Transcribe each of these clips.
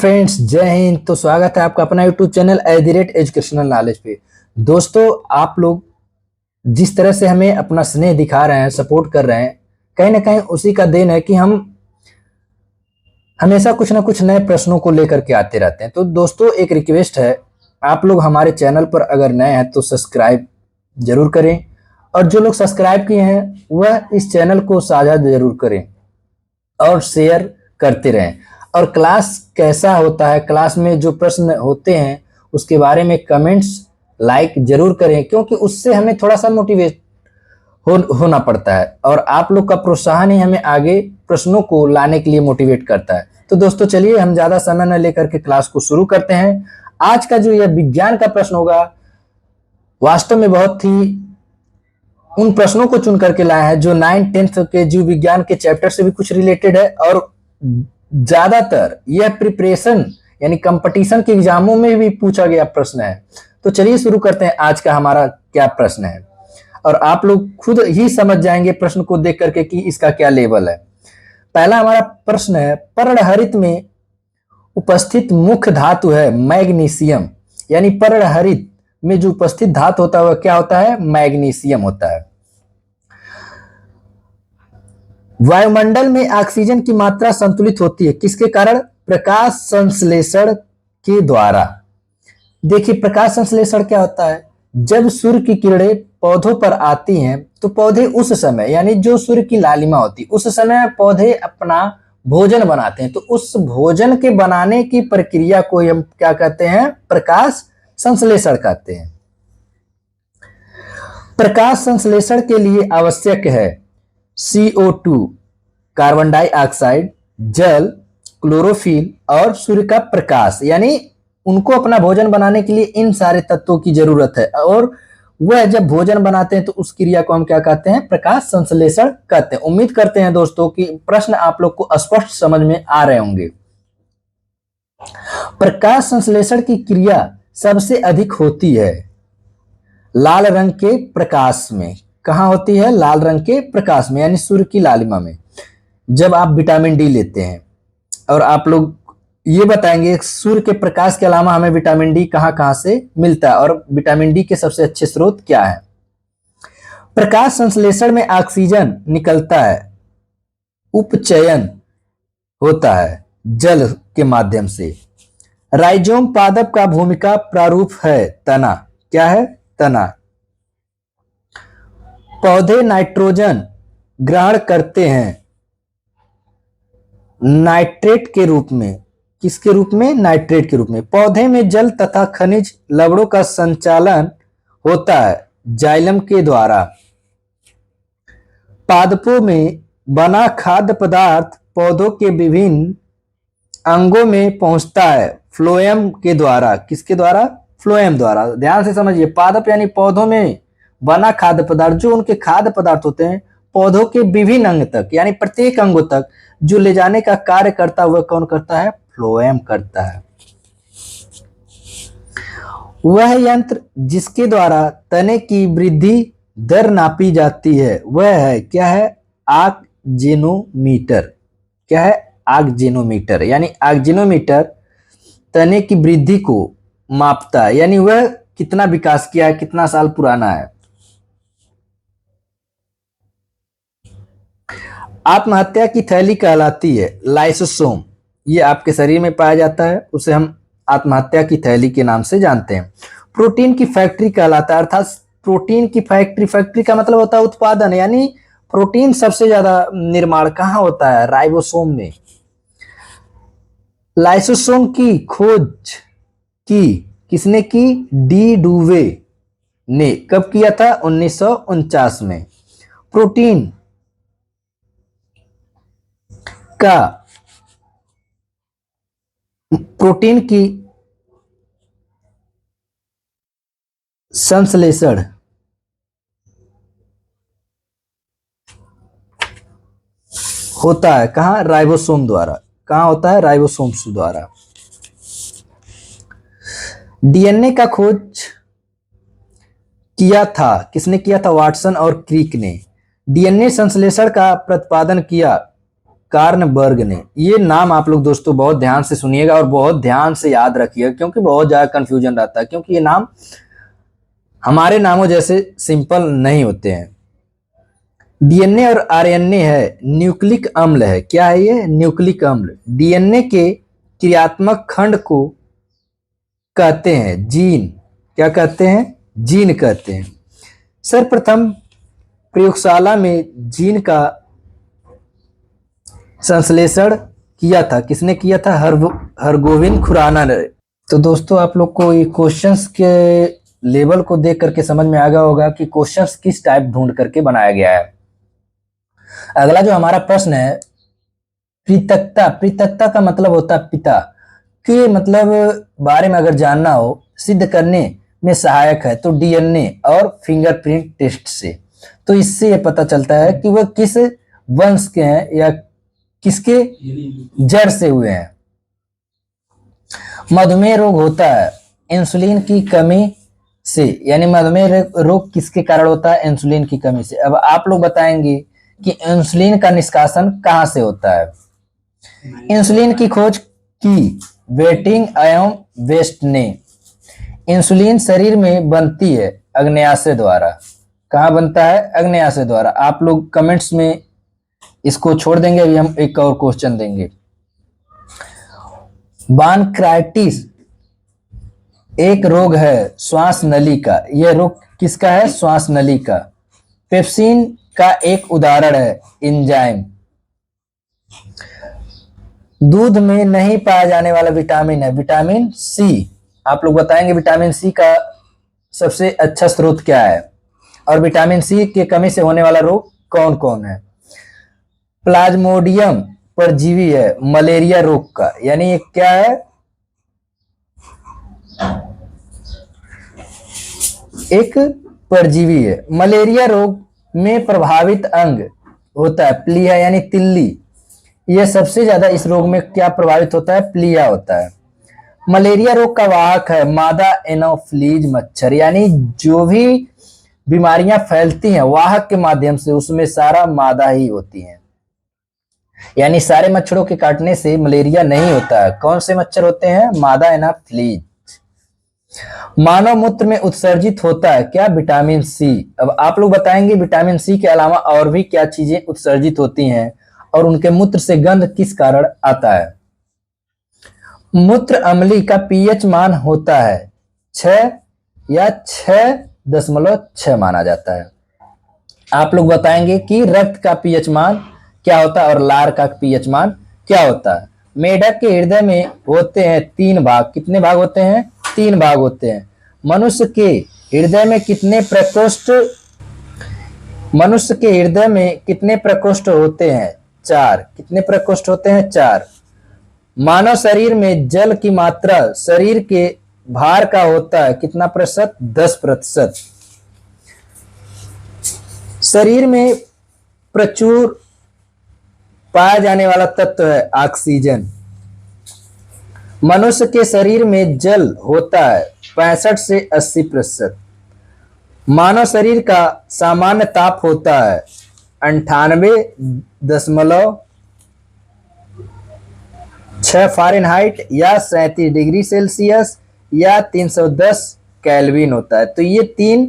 Friends, जय हिंद। तो स्वागत है आपका अपना यूट्यूब चैनल @एजुकेशनल नॉलेज पे। दोस्तों, आप लोग जिस तरह से हमें अपना स्नेह दिखा रहे हैं, सपोर्ट कर रहे हैं, कहीं ना कहीं उसी का देन है कि हम हमेशा कुछ ना कुछ नए प्रश्नों को लेकर के आते रहते हैं। तो दोस्तों, एक रिक्वेस्ट है, आप लोग हमारे चैनल पर अगर नए हैं तो सब्सक्राइब जरूर करें, और जो लोग सब्सक्राइब किए हैं वह इस चैनल को साझा जरूर करें और शेयर करते रहें। और क्लास कैसा होता है, क्लास में जो प्रश्न होते हैं उसके बारे में कमेंट्स लाइक जरूर करें, क्योंकि उससे हमें थोड़ा सा मोटिवेट होना पड़ता है, और आप लोग का प्रोत्साहन ही हमें आगे प्रश्नों को लाने के लिए मोटिवेट करता है। तो दोस्तों, चलिए हम ज्यादा समय न लेकर के क्लास को शुरू करते हैं। आज का जो यह विज्ञान का प्रश्न होगा, वास्तव में बहुत ही उन प्रश्नों को चुन करके लाए हैं जो 9th-10th के जीव विज्ञान के चैप्टर से भी कुछ रिलेटेड है, और ज्यादातर यह प्रिपरेशन यानी कंपटीशन के एग्जामों में भी पूछा गया प्रश्न है। तो चलिए शुरू करते हैं आज का हमारा क्या प्रश्न है, और आप लोग खुद ही समझ जाएंगे प्रश्न को देख करके कि इसका क्या लेवल है। पहला हमारा प्रश्न है, पर्णहरित में उपस्थित मुख्य धातु है मैग्नीशियम। यानी पर्णहरित में जो उपस्थित धातु होता है वह क्या होता है? मैग्नीशियम होता है। वायुमंडल में ऑक्सीजन की मात्रा संतुलित होती है किसके कारण? प्रकाश संश्लेषण के द्वारा। देखिए, प्रकाश संश्लेषण क्या होता है? जब सूर्य की किरणें पौधों पर आती हैं तो पौधे उस समय, यानी जो सूर्य की लालिमा होती उस समय पौधे अपना भोजन बनाते हैं। तो उस भोजन के बनाने की प्रक्रिया को हम क्या कहते हैं? प्रकाश संश्लेषण कहते हैं। प्रकाश संश्लेषण के लिए आवश्यक है CO2 कार्बन डाइऑक्साइड, जल, क्लोरोफिल और सूर्य का प्रकाश। यानी उनको अपना भोजन बनाने के लिए इन सारे तत्वों की जरूरत है, और वह जब भोजन बनाते हैं तो उस क्रिया को हम क्या कहते हैं? प्रकाश संश्लेषण कहते हैं। उम्मीद करते हैं दोस्तों कि प्रश्न आप लोग को स्पष्ट समझ में आ रहे होंगे। प्रकाश संश्लेषण की क्रिया सबसे अधिक होती है लाल रंग के प्रकाश में। कहां होती है? लाल रंग के प्रकाश में, यानी सूर्य की लालिमा में। जब आप विटामिन डी लेते हैं, और आप लोग ये बताएंगे सूर्य के प्रकाश के अलावा हमें विटामिन डी कहां कहां से मिलता है, और विटामिन डी के सबसे अच्छे स्रोत क्या है? प्रकाश संश्लेषण में ऑक्सीजन निकलता है, उपचयन होता है जल के माध्यम से। राइजोम पादप का भूमिका प्रारूप है तना। क्या है? तना। पौधे नाइट्रोजन ग्रहण करते हैं नाइट्रेट के रूप में। किसके रूप में? नाइट्रेट के रूप में। पौधे में जल तथा खनिज लवणों का संचालन होता है जाइलम के द्वारा। पादपों में बना खाद्य पदार्थ पौधों के विभिन्न अंगों में पहुंचता है फ्लोएम के द्वारा। किसके द्वारा? फ्लोएम द्वारा। ध्यान से समझिए, पादप यानी पौधों में बना खाद्य पदार्थ, जो उनके खाद्य पदार्थ होते हैं पौधों के विभिन्न अंग तक, यानी प्रत्येक अंगों तक जो ले जाने का कार्य करता है वह कौन करता है? फ्लोएम करता है। वह यंत्र जिसके द्वारा तने की वृद्धि दर नापी जाती है वह है, क्या है? आक्जेनोमीटर। क्या है? आक्जेनोमीटर। यानी आक्जेनोमीटर तने की वृद्धि को मापता है, यानी वह कितना विकास किया है, कितना साल पुराना है। आत्महत्या की थैली कहलाती है लाइसोसोम। ये आपके शरीर में पाया जाता है, उसे हम आत्महत्या की थैली के नाम से जानते हैं। प्रोटीन की फैक्ट्री कहलाता है, अर्थात प्रोटीन की फैक्ट्री, फैक्ट्री का मतलब होता है उत्पादन, यानी प्रोटीन सबसे ज्यादा निर्माण कहाँ होता है? राइबोसोम में। लाइसोसोम की खोज की किसने की? डी डुवे ने। कब किया था? 1949 में। प्रोटीन की संश्लेषण होता है कहां? राइबोसोम द्वारा। कहां होता है? राइबोसोम द्वारा। डीएनए का खोज किया था किसने किया था? वाटसन और क्रिक ने। डीएनए संश्लेषण का प्रतिपादन किया कार्नबर्ग ने। ये नाम आप लोग दोस्तों बहुत ध्यान से सुनिएगा और बहुत ध्यान से याद रखिएगा, क्योंकि बहुत ज्यादा कंफ्यूजन रहता है, क्योंकि ये नाम हमारे नामों जैसे सिंपल नहीं होते हैं। डीएनए और आरएनए है न्यूक्लिक अम्ल है। क्या है ये? न्यूक्लिक अम्ल। डीएनए के क्रियात्मक खंड को कहते हैं जीन। क्या कहते हैं? जीन कहते हैं। सर्वप्रथम प्रयोगशाला में जीन का संश्लेषण किया था। किसने किया था? हरगोविंद खुराना ने। तो दोस्तों आप लोग को ये क्वेश्चंस के लेवल को देख करके समझ में आ गया होगा कि क्वेश्चंस किस टाइप ढूंढ करके बनाया गया है। अगला जो हमारा प्रश्न है, पृथकता। पृथकता का मतलब होता है पिता के मतलब बारे में अगर जानना हो, सिद्ध करने में सहायक है तो डीएनए और फिंगरप्रिंट टेस्ट से। तो इससे ये पता चलता है कि वह किस वंश के हैं या किसके जड़ से हुए हैं। मधुमेह रोग होता है इंसुलिन की कमी से, यानी मधुमेह रोग किसके कारण होता है? इंसुलिन की कमी से। अब आप लोग बताएंगे कि इंसुलिन का निष्कासन कहां से होता है? इंसुलिन की खोज की वेटिंग एवं वेस्ट ने। इंसुलिन शरीर में बनती है अग्न्याशय द्वारा। कहाँ बनता है? अग्न्याशय द्वारा। आप लोग कमेंट्स में इसको छोड़ देंगे, अभी हम एक और क्वेश्चन देंगे। बानक्राइटिस एक रोग है श्वास नली का। यह रोग किसका है? श्वास नली का। पेप्सिन का एक उदाहरण है एंजाइम। दूध में नहीं पाया जाने वाला विटामिन है विटामिन सी। आप लोग बताएंगे विटामिन सी का सबसे अच्छा स्रोत क्या है और विटामिन सी की कमी से होने वाला रोग कौन कौन है? प्लाज्मोडियम परजीवी है मलेरिया रोग का, यानी ये क्या है? एक परजीवी है। मलेरिया रोग में प्रभावित अंग होता है प्लीहा, यानी तिल्ली। यह सबसे ज्यादा इस रोग में क्या प्रभावित होता है? प्लीहा होता है। मलेरिया रोग का वाहक है मादा एनोफ्लीज मच्छर, यानी जो भी बीमारियां फैलती हैं वाहक के माध्यम से उसमें सारा मादा ही होती हैं, यानी सारे मच्छरों के काटने से मलेरिया नहीं होता है। कौन से मच्छर होते हैं? मादा एनोफ्लीज। मानव मूत्र में उत्सर्जित होता है क्या? Vitamin C. अब आप लोग बताएंगे विटामिन सी के अलावा और भी क्या चीजें उत्सर्जित होती हैं और उनके मूत्र से गंध किस कारण आता है? मूत्र अम्ली का पीएच मान होता है 6 या 6.6 माना जाता है। आप लोग बताएंगे कि रक्त का पीएच मान क्या होता है और लार का पीएच मान क्या होता है? मेढक के हृदय में होते हैं 3 भाग। कितने भाग होते हैं? 3 भाग होते हैं। मनुष्य के हृदय में कितने प्रकोष्ठ होते हैं? 4। कितने प्रकोष्ठ होते हैं? 4। मानव शरीर में जल की मात्रा शरीर के भार का होता है कितना प्रतिशत? 10%। शरीर में प्रचुर पाया जाने वाला तत्व है ऑक्सीजन। मनुष्य के शरीर में जल होता है 65 से 80%। मानव शरीर का सामान्य ताप होता है 98.6 फ़ारेनहाइट या 37 डिग्री सेल्सियस या 310 केल्विन होता है। तो ये 3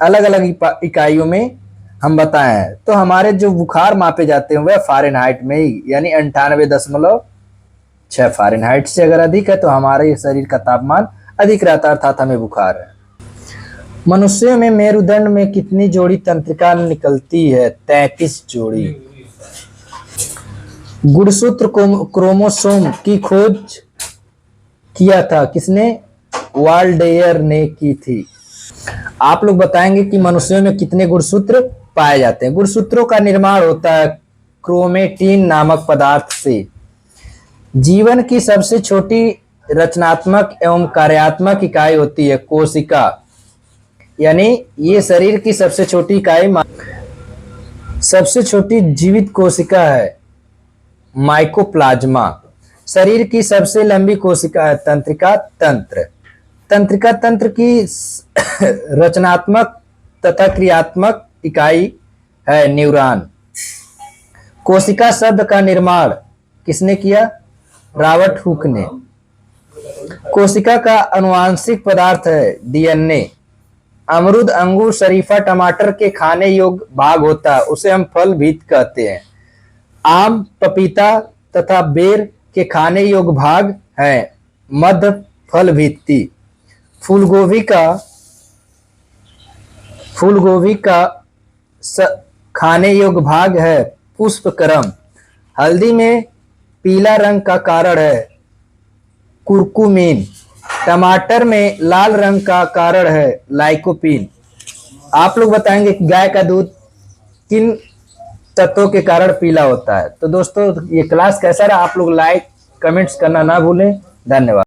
अलग अलग इकाइयों में हम बताए हैं। तो हमारे जो बुखार मापे जाते हैं वह फ़ारेनहाइट में ही, यानी 98.6 फ़ारेनहाइट से अगर अधिक है तो हमारे शरीर का तापमान अधिक रहता है, अर्थात हमें बुखार है। मनुष्यों में मेरुदंड में कितनी जोड़ी तंत्रिका निकलती है? 33 जोड़ी। गुणसूत्र क्रोमोसोम की खोज किया था किसने? वाल्डेयर ने की थी। आप लोग बताएंगे कि मनुष्यों में कितने गुणसूत्र पाए जाते हैं? गुणसूत्रों का निर्माण होता है क्रोमेटिन नामक पदार्थ से। जीवन की सबसे छोटी रचनात्मक एवं कार्यात्मक इकाई होती है कोशिका, यानी ये शरीर की सबसे छोटी इकाई, सबसे छोटी जीवित कोशिका है माइकोप्लाज्मा। शरीर की सबसे लंबी कोशिका है तंत्रिका तंत्र। तंत्रिका तंत्र की रचनात्मक तथा क्रियात्मक इकाई है न्यूरॉन। कोशिका शब्द का निर्माण किसने किया? रॉबर्ट हुक ने। कोशिका का आनुवांशिक पदार्थ है डीएनए। अमरूद, अंगूर, शरीफा, टमाटर के खाने योग्य भाग होता है, उसे हम फल भीत कहते हैं। आम, पपीता तथा बेर के खाने योग्य भाग हैं मध्य फल भित्ति। फूलगोभी का खाने योग्य भाग है पुष्पक्रम। हल्दी में पीला रंग का कारण है कुरकुमिन। टमाटर में लाल रंग का कारण है लाइकोपीन। आप लोग बताएंगे कि गाय का दूध किन तत्वों के कारण पीला होता है। तो दोस्तों ये क्लास कैसा रहा, आप लोग लाइक कमेंट्स करना ना भूलें। धन्यवाद।